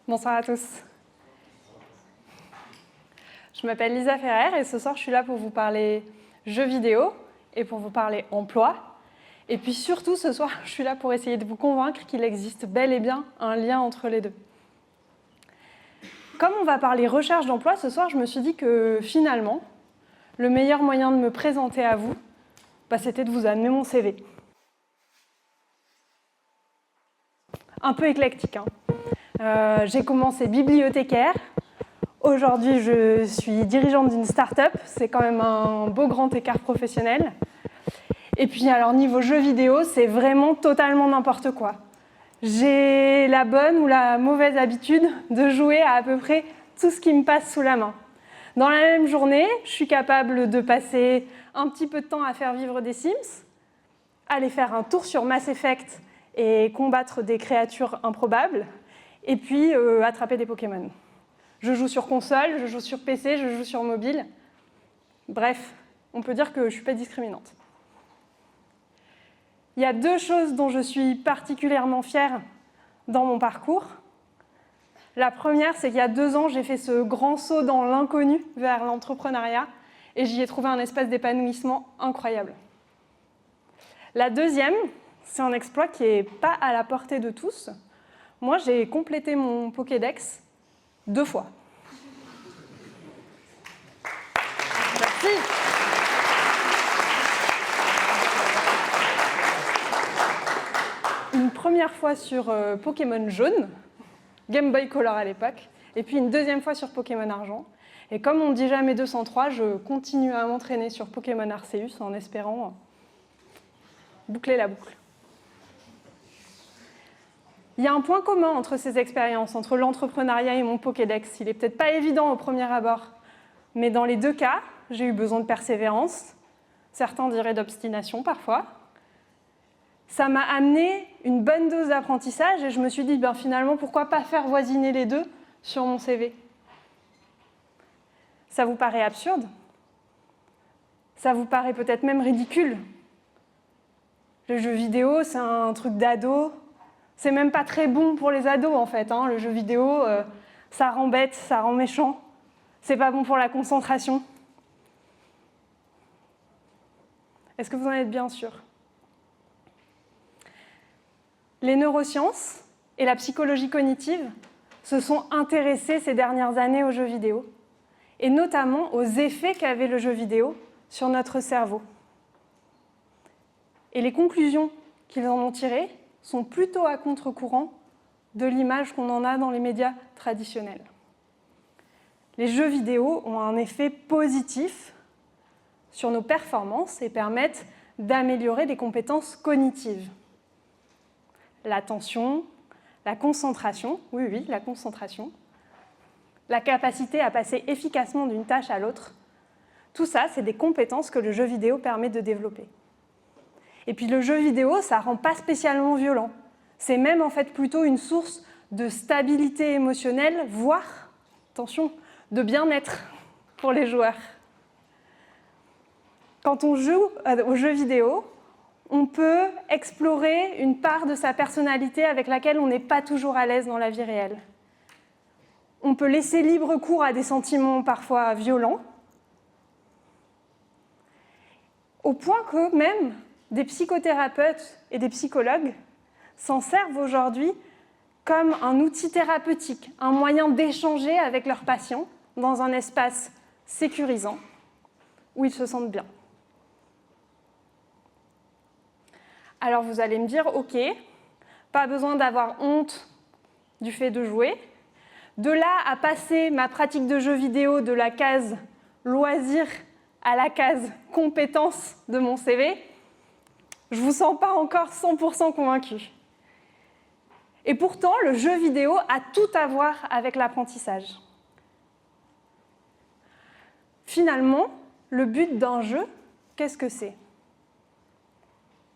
Bonsoir à tous. Je m'appelle Lisa Ferrer et ce soir, je suis là pour vous parler jeux vidéo et pour vous parler emploi. Et puis surtout, ce soir, je suis là pour essayer de vous convaincre qu'il existe bel et bien un lien entre les deux. Comme on va parler recherche d'emploi, ce soir, je me suis dit que finalement, le meilleur moyen de me présenter à vous, c'était de vous amener mon CV. Un peu éclectique, hein. J'ai commencé bibliothécaire. Aujourd'hui, je suis dirigeante d'une start-up. C'est quand même un beau grand écart professionnel. Et puis, alors, niveau jeux vidéo, c'est vraiment totalement n'importe quoi. J'ai la bonne ou la mauvaise habitude de jouer à peu près tout ce qui me passe sous la main. Dans la même journée, je suis capable de passer un petit peu de temps à faire vivre des Sims, aller faire un tour sur Mass Effect et combattre des créatures improbables, et puis attraper des Pokémon. Je joue sur console, je joue sur PC, je joue sur mobile. Bref, on peut dire que je ne suis pas discriminante. Il y a deux choses dont je suis particulièrement fière dans mon parcours. La première, c'est qu'il y a 2 ans, j'ai fait ce grand saut dans l'inconnu vers l'entrepreneuriat et j'y ai trouvé un espace d'épanouissement incroyable. La deuxième, c'est un exploit qui n'est pas à la portée de tous. Moi, j'ai complété mon Pokédex 2 fois. Merci. Une première fois sur Pokémon jaune, Game Boy Color à l'époque, et puis une deuxième fois sur Pokémon argent. Et comme on ne dit jamais 203, je continue à m'entraîner sur Pokémon Arceus en espérant boucler la boucle. Il y a un point commun entre ces expériences, entre l'entrepreneuriat et mon Pokédex. Il n'est peut-être pas évident au premier abord, mais dans les 2 cas, j'ai eu besoin de persévérance, certains diraient d'obstination parfois. Ça m'a amené une bonne dose d'apprentissage et je me suis dit, finalement, pourquoi pas faire voisiner les deux sur mon CV? Ça vous paraît absurde? Ça vous paraît peut-être même ridicule? Le jeu vidéo, c'est un truc d'ado. C'est même pas très bon pour les ados, en fait. Le jeu vidéo, ça rend bête, ça rend méchant. C'est pas bon pour la concentration. Est-ce que vous en êtes bien sûr? Les neurosciences et la psychologie cognitive se sont intéressées ces dernières années aux jeux vidéo, et notamment aux effets qu'avait le jeu vidéo sur notre cerveau. Et les conclusions qu'ils en ont tirées sont plutôt à contre-courant de l'image qu'on en a dans les médias traditionnels. Les jeux vidéo ont un effet positif sur nos performances et permettent d'améliorer les compétences cognitives. L'attention, la concentration, oui, la concentration, la capacité à passer efficacement d'une tâche à l'autre, tout ça, c'est des compétences que le jeu vidéo permet de développer. Et puis le jeu vidéo, ça ne rend pas spécialement violent. C'est même en fait plutôt une source de stabilité émotionnelle, voire, attention, de bien-être pour les joueurs. Quand on joue aux jeux vidéo, on peut explorer une part de sa personnalité avec laquelle on n'est pas toujours à l'aise dans la vie réelle. On peut laisser libre cours à des sentiments parfois violents, au point que même des psychothérapeutes et des psychologues s'en servent aujourd'hui comme un outil thérapeutique, un moyen d'échanger avec leurs patients dans un espace sécurisant où ils se sentent bien. Alors vous allez me dire, ok, pas besoin d'avoir honte du fait de jouer. De là à passer ma pratique de jeux vidéo de la case loisir à la case compétence de mon CV, je ne vous sens pas encore 100% convaincu. Et pourtant, le jeu vidéo a tout à voir avec l'apprentissage. Finalement, le but d'un jeu, qu'est-ce que c'est?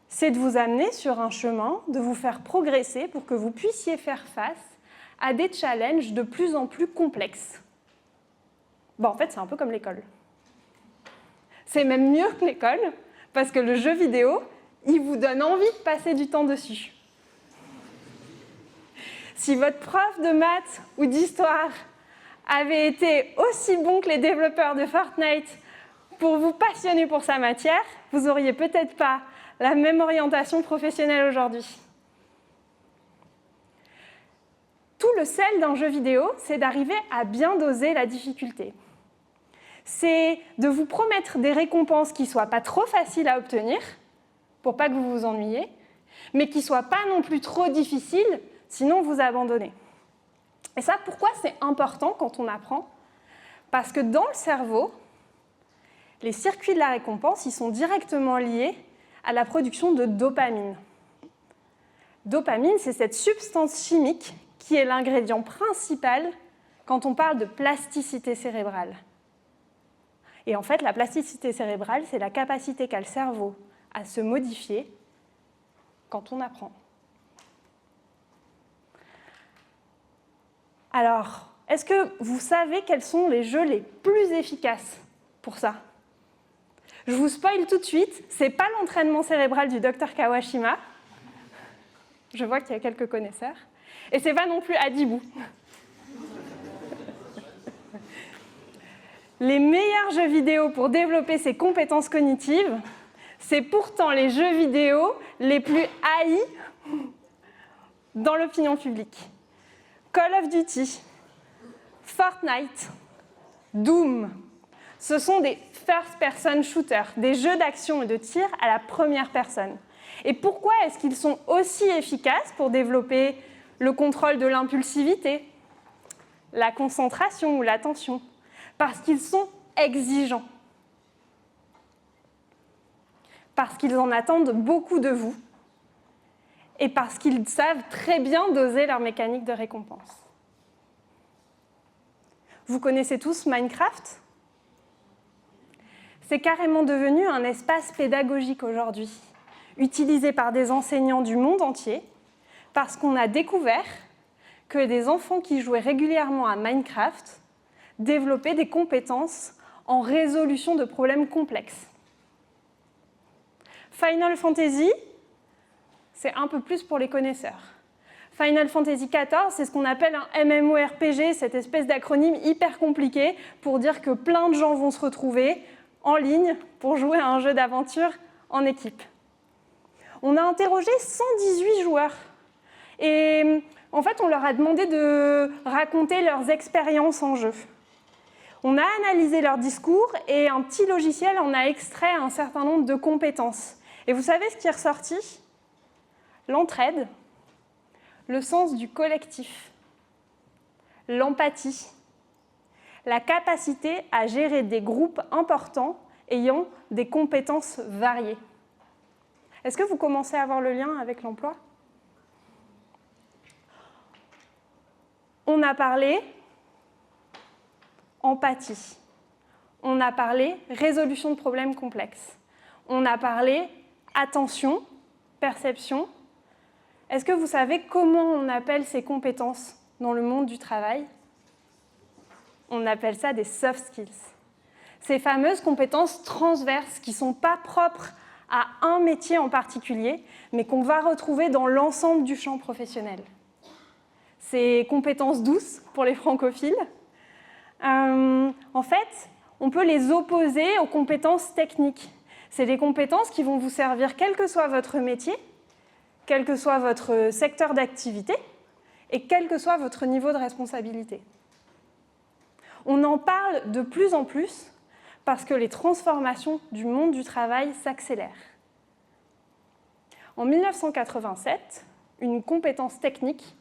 C'est de vous amener sur un chemin, de vous faire progresser pour que vous puissiez faire face à des challenges de plus en plus complexes. En fait, c'est un peu comme l'école. C'est même mieux que l'école, parce que le jeu vidéo, il vous donne envie de passer du temps dessus. Si votre prof de maths ou d'histoire avait été aussi bon que les développeurs de Fortnite pour vous passionner pour sa matière, vous n'auriez peut-être pas la même orientation professionnelle aujourd'hui. Tout le sel d'un jeu vidéo, c'est d'arriver à bien doser la difficulté. C'est de vous promettre des récompenses qui ne soient pas trop faciles à obtenir, pour pas que vous vous ennuyiez, mais qui ne soient pas non plus trop difficiles, sinon vous abandonnez. Et ça, pourquoi c'est important quand on apprend? Parce que dans le cerveau, les circuits de la récompense, ils sont directement liés à la production de dopamine. Dopamine, c'est cette substance chimique qui est l'ingrédient principal quand on parle de plasticité cérébrale. Et en fait, la plasticité cérébrale, c'est la capacité qu'a le cerveau à se modifier quand on apprend. Alors, est-ce que vous savez quels sont les jeux les plus efficaces pour ça? Je vous spoil tout de suite, ce n'est pas l'entraînement cérébral du Dr Kawashima. Je vois qu'il y a quelques connaisseurs. Et ce n'est pas non plus Adibou. Les meilleurs jeux vidéo pour développer ses compétences cognitives, c'est pourtant les jeux vidéo les plus haïs dans l'opinion publique. Call of Duty, Fortnite, Doom, ce sont des first-person shooters, des jeux d'action et de tir à la première personne. Et pourquoi est-ce qu'ils sont aussi efficaces pour développer le contrôle de l'impulsivité, la concentration ou l'attention? Parce qu'ils sont exigeants. Parce qu'ils en attendent beaucoup de vous. Et parce qu'ils savent très bien doser leur mécanique de récompense. Vous connaissez tous Minecraft? C'est carrément devenu un espace pédagogique aujourd'hui, utilisé par des enseignants du monde entier, parce qu'on a découvert que des enfants qui jouaient régulièrement à Minecraft développaient des compétences en résolution de problèmes complexes. Final Fantasy, c'est un peu plus pour les connaisseurs. Final Fantasy XIV, c'est ce qu'on appelle un MMORPG, cette espèce d'acronyme hyper compliqué pour dire que plein de gens vont se retrouver en ligne pour jouer à un jeu d'aventure en équipe. On a interrogé 118 joueurs et en fait, on leur a demandé de raconter leurs expériences en jeu. On a analysé leurs discours et un petit logiciel en a extrait un certain nombre de compétences. Et vous savez ce qui est ressorti? L'entraide, le sens du collectif, l'empathie, la capacité à gérer des groupes importants ayant des compétences variées. Est-ce que vous commencez à avoir le lien avec l'emploi? On a parlé empathie, on a parlé résolution de problèmes complexes, on a parlé attention, perception. Est-ce que vous savez comment on appelle ces compétences dans le monde du travail? On appelle ça des soft skills. Ces fameuses compétences transverses qui ne sont pas propres à un métier en particulier, mais qu'on va retrouver dans l'ensemble du champ professionnel. Ces compétences douces pour les francophiles, en fait, on peut les opposer aux compétences techniques. C'est des compétences qui vont vous servir quel que soit votre métier, quel que soit votre secteur d'activité et quel que soit votre niveau de responsabilité. On en parle de plus en plus parce que les transformations du monde du travail s'accélèrent. En 1987, une compétence technique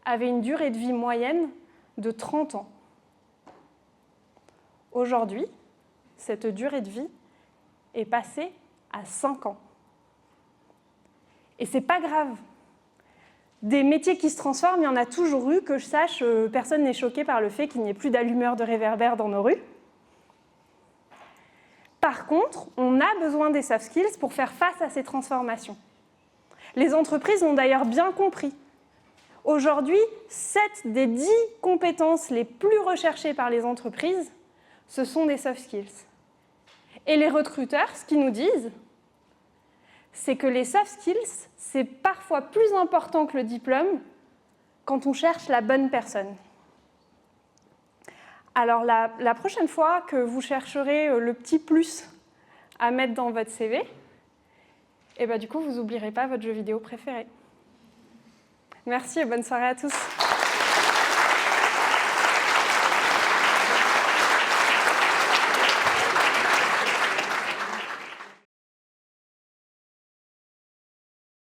avait une durée de vie moyenne de 30 ans. Aujourd'hui, cette durée de vie est passée à 5 ans. Et ce n'est pas grave. Des métiers qui se transforment, il y en a toujours eu, que je sache, personne n'est choqué par le fait qu'il n'y ait plus d'allumeurs de réverbères dans nos rues. Par contre, on a besoin des soft skills pour faire face à ces transformations. Les entreprises l'ont d'ailleurs bien compris. Aujourd'hui, 7 des 10 compétences les plus recherchées par les entreprises, ce sont des soft skills. Et les recruteurs, ce qu'ils nous disent, c'est que les soft skills, c'est parfois plus important que le diplôme quand on cherche la bonne personne. Alors la prochaine fois que vous chercherez le petit plus à mettre dans votre CV, et du coup, vous n'oublierez pas votre jeu vidéo préféré. Merci et bonne soirée à tous.